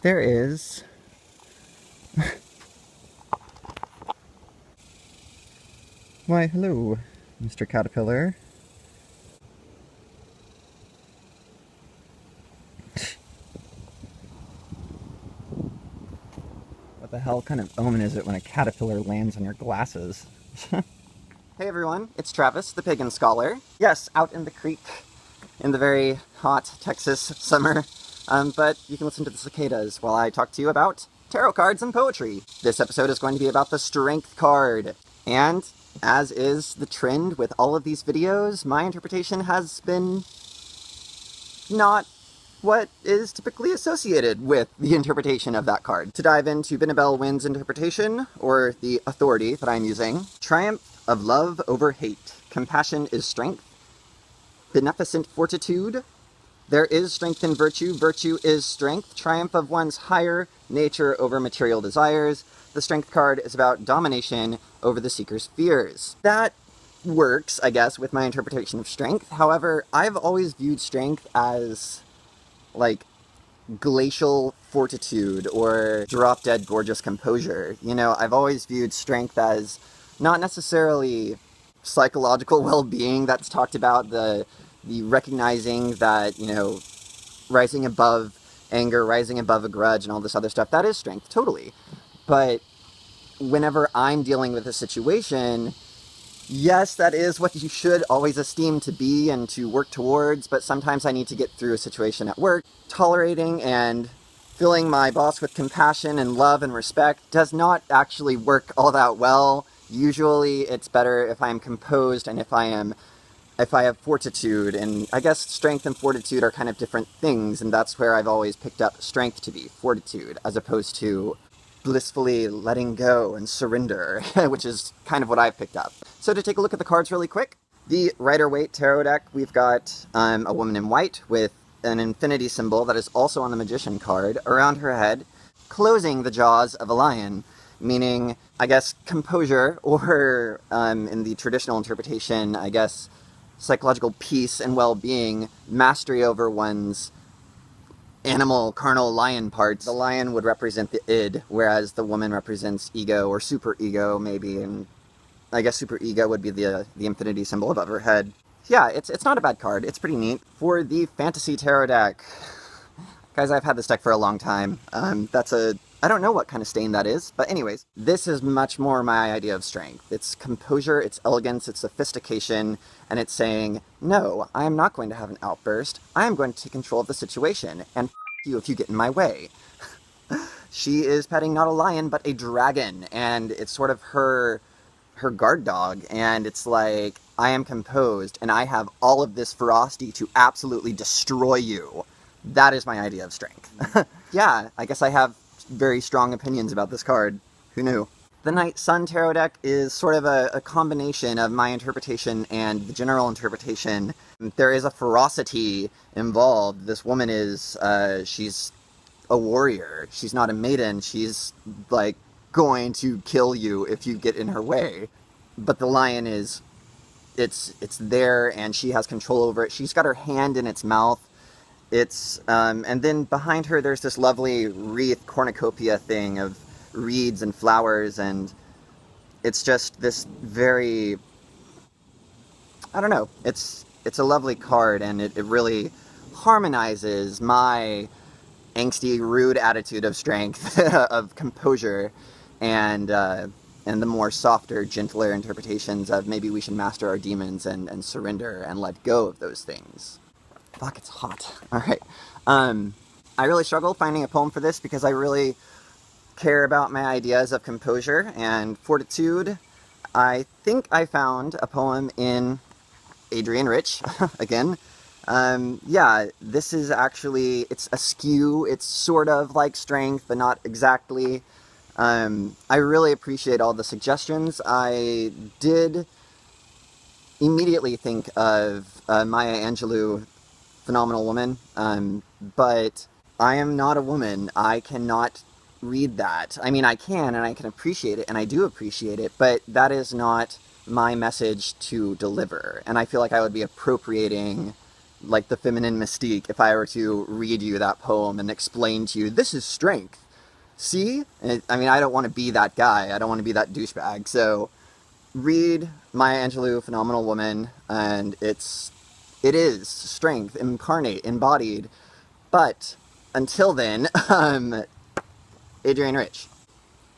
there is... Why, hello, Mr. Caterpillar. What the hell kind of omen is it when a caterpillar lands on your glasses? Hey everyone, it's Travis, the Pagan Scholar. Yes, out in the creek in the very hot Texas summer, but you can listen to the cicadas while I talk to you about tarot cards and poetry. This episode is going to be about the Strength card, and as is the trend with all of these videos, my interpretation has been not what is typically associated with the interpretation of that card. To dive into Binabel Wynn's interpretation, or the authority that I'm using, triumph of love over hate. Compassion is strength. Beneficent fortitude. There is strength in virtue. Virtue is strength. Triumph of one's higher nature over material desires. The Strength card is about domination over the seeker's fears. That works, I guess, with my interpretation of strength. However, I've always viewed strength as like glacial fortitude or drop-dead gorgeous composure. You know, I've always viewed strength as not necessarily psychological well-being that's talked about, the recognizing that, you know, rising above anger, rising above a grudge and all this other stuff. That is strength, totally. But whenever I'm dealing with a situation, yes, that is what you should always esteem to be and to work towards, but sometimes I need to get through a situation at work. Tolerating and filling my boss with compassion and love and respect does not actually work all that well. Usually it's better if I am composed and if I have fortitude, and I guess strength and fortitude are kind of different things, and that's where I've always picked up strength to be, fortitude, as opposed to blissfully letting go and surrender, which is kind of what I've picked up. So to take a look at the cards really quick, the Rider-Waite Tarot deck, we've got a woman in white with an infinity symbol that is also on the Magician card around her head, closing the jaws of a lion, meaning, I guess, composure, or in the traditional interpretation, I guess, psychological peace and well-being, mastery over one's animal, carnal lion parts. The lion would represent the id, whereas the woman represents ego, or super-ego, maybe, and I guess super-ego would be the infinity symbol above her head. Yeah, it's not a bad card. It's pretty neat. For the Fantasy Tarot deck, guys, I've had this deck for a long time. I don't know what kind of stain that is, but anyways, this is much more my idea of strength. It's composure, it's elegance, it's sophistication, and it's saying, no, I am not going to have an outburst. I am going to take control of the situation, and f*** you if you get in my way. She is petting not a lion, but a dragon, and it's sort of her guard dog, and it's like, I am composed, and I have all of this ferocity to absolutely destroy you. That is my idea of strength. Yeah, I guess I have very strong opinions about this card. Who knew? The Night Sun Tarot deck is sort of a combination of my interpretation and the general interpretation. There is a ferocity involved. This woman is, she's a warrior. She's not a maiden. She's, like, going to kill you if you get in her way. But the lion is, it's there, and she has control over it. She's got her hand in its mouth. It's, and then behind her there's this lovely wreath cornucopia thing of reeds and flowers, and it's just this very, I don't know, it's a lovely card, and it really harmonizes my angsty, rude attitude of strength, of composure, and the more softer, gentler interpretations of maybe we should master our demons and surrender and let go of those things. Fuck, it's hot. Alright. I really struggled finding a poem for this because I really care about my ideas of composure and fortitude. I think I found a poem in Adrienne Rich, again. Yeah, this is actually, it's askew, it's sort of like strength, but not exactly. I really appreciate all the suggestions. I did immediately think of Maya Angelou, Phenomenal Woman, but I am not a woman. I cannot read that. I mean, I can, and I can appreciate it, and I do appreciate it, but that is not my message to deliver, and I feel like I would be appropriating like the feminine mystique if I were to read you that poem and explain to you, this is strength. See? I mean, I don't want to be that guy. I don't want to be that douchebag. So read Maya Angelou, Phenomenal Woman, and it is strength, incarnate, embodied. But until then, Adrienne Rich.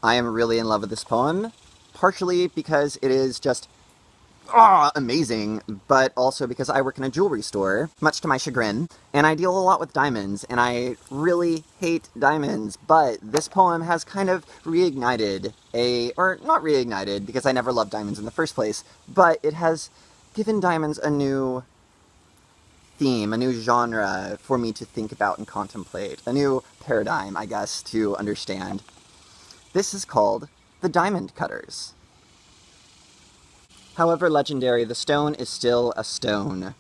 I am really in love with this poem, partially because it is just amazing, but also because I work in a jewelry store, much to my chagrin, and I deal a lot with diamonds, and I really hate diamonds, but this poem has kind of reignited or not reignited, because I never loved diamonds in the first place, but it has given diamonds a new theme, a new genre for me to think about and contemplate, a new paradigm, I guess, to understand. This is called The Diamond Cutters. However legendary, the stone is still a stone.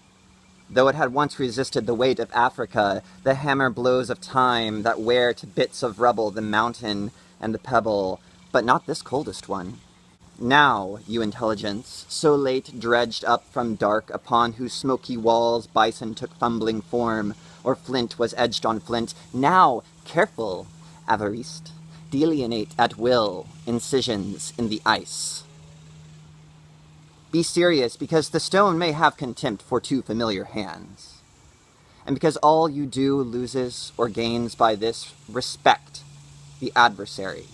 Though it had once resisted the weight of Africa, the hammer blows of time that wear to bits of rubble the mountain and the pebble, but not this coldest one. Now, you intelligence, so late dredged up from dark, upon whose smoky walls bison took fumbling form, or flint was edged on flint, now, careful, Avariste, delineate at will incisions in the ice. Be serious, because the stone may have contempt for too familiar hands. And because all you do loses or gains by this, respect the adversary.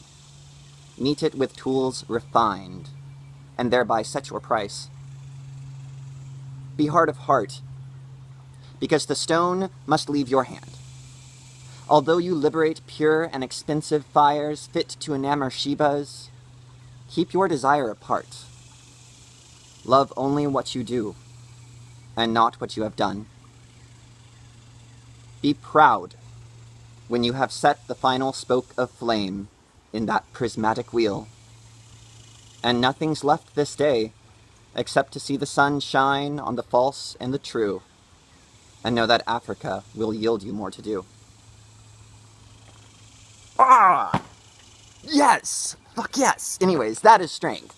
Meet it with tools refined, and thereby set your price. Be hard of heart, because the stone must leave your hand. Although you liberate pure and expensive fires fit to enamor Shebas, keep your desire apart. Love only what you do, and not what you have done. Be proud when you have set the final spoke of flame in that prismatic wheel. And nothing's left this day except to see the sun shine on the false and the true, and know that Africa will yield you more to do. Yes! Fuck yes! Anyways, that is strength.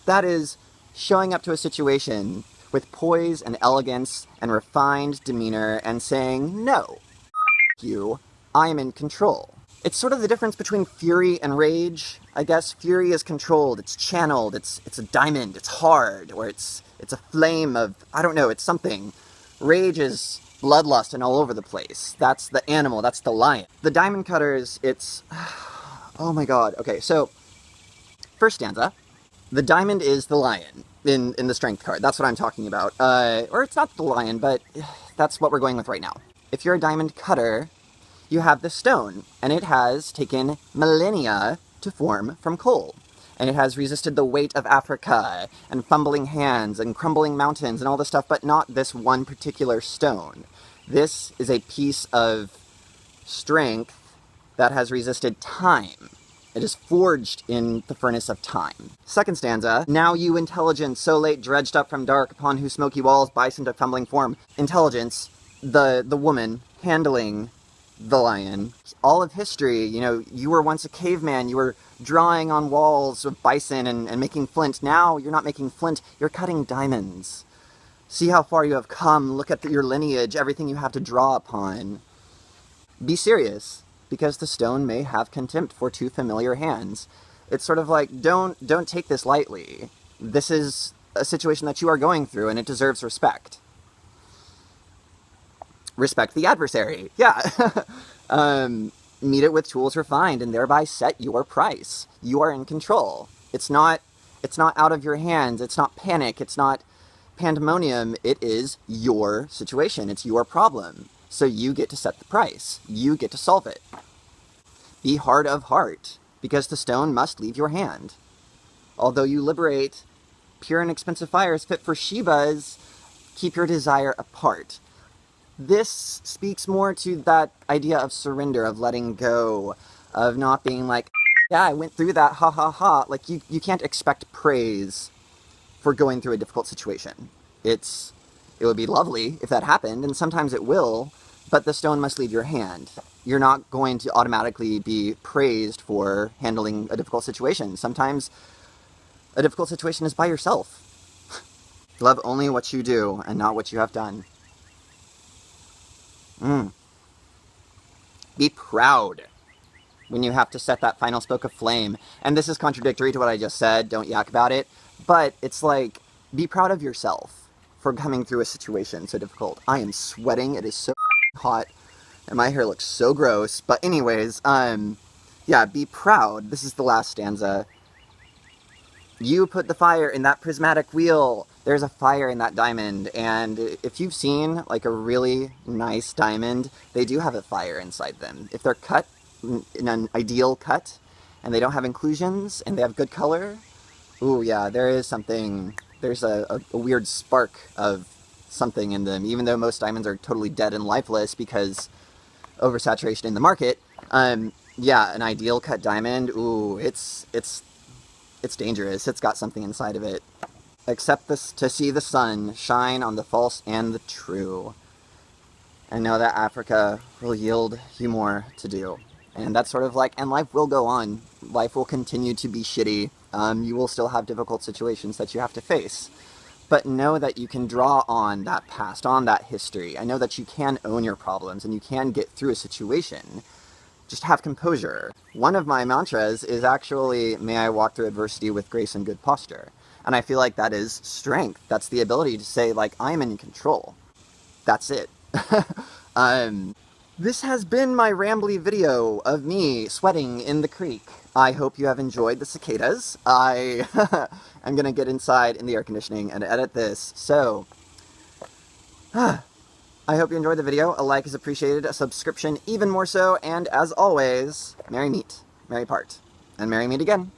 That is showing up to a situation with poise and elegance and refined demeanor and saying, no, you, I am in control. It's sort of the difference between fury and rage. I guess fury is controlled, it's channeled, it's a diamond, it's hard, or it's a flame of, I don't know, it's something. Rage is bloodlust and all over the place. That's the animal, that's the lion. The diamond cutters, it's, oh my god. Okay, so, first stanza. The diamond is the lion in the strength card. That's what I'm talking about. Or it's not the lion, but that's what we're going with right now. If you're a diamond cutter, you have the stone, and it has taken millennia to form from coal. And it has resisted the weight of Africa, and fumbling hands, and crumbling mountains, and all this stuff, but not this one particular stone. This is a piece of strength that has resisted time. It is forged in the furnace of time. Second stanza. Now you intelligence, so late dredged up from dark, upon whose smoky walls bison took fumbling form. Intelligence, the woman handling the lion. All of history, you know, you were once a caveman, you were drawing on walls of bison and making flint. Now you're not making flint, you're cutting diamonds. See how far you have come, look at your lineage, everything you have to draw upon. Be serious, because the stone may have contempt for too familiar hands. It's sort of like, don't take this lightly. This is a situation that you are going through, and it deserves respect. Respect the adversary. Yeah. Meet it with tools refined, and thereby set your price. You are in control. It's not out of your hands. It's not panic. It's not pandemonium. It is your situation. It's your problem. So you get to set the price. You get to solve it. Be hard of heart, because the stone must leave your hand. Although you liberate pure and expensive fires fit for Shebas, keep your desire apart. This speaks more to that idea of surrender, of letting go, of not being like, yeah, I went through that, ha ha ha. Like, you can't expect praise for going through a difficult situation. It would be lovely if that happened, and sometimes it will, but the stone must leave your hand. You're not going to automatically be praised for handling a difficult situation. Sometimes a difficult situation is by yourself. Love only what you do and not what you have done. Be proud when you have to set that final spoke of flame. And this is contradictory to what I just said, don't yak about it, but it's like, be proud of yourself for coming through a situation so difficult. I am sweating, it is so hot, and my hair looks so gross, but anyways, yeah, be proud. This is the last stanza. You put the fire in that prismatic wheel. There's a fire in that diamond, and if you've seen like a really nice diamond, they do have a fire inside them. If they're cut in an ideal cut, and they don't have inclusions, and they have good color, ooh yeah, there is something, there's a weird spark of something in them, even though most diamonds are totally dead and lifeless because oversaturation in the market. Yeah, an ideal cut diamond, ooh, it's dangerous. It's got something inside of it. Accept this to see the sun shine on the false and the true. And know that Africa will yield you more to do. And that's sort of like, and life will go on. Life will continue to be shitty. You will still have difficult situations that you have to face. But know that you can draw on that past, on that history. I know that you can own your problems and you can get through a situation. Just have composure. One of my mantras is actually, may I walk through adversity with grace and good posture. And I feel like that is strength. That's the ability to say, like, I'm in control. That's it. This has been my rambly video of me sweating in the creek. I hope you have enjoyed the cicadas. I am gonna get inside in the air conditioning and edit this. So, I hope you enjoyed the video. A like is appreciated, a subscription even more so, and as always, merry meet, merry part, and merry meet again.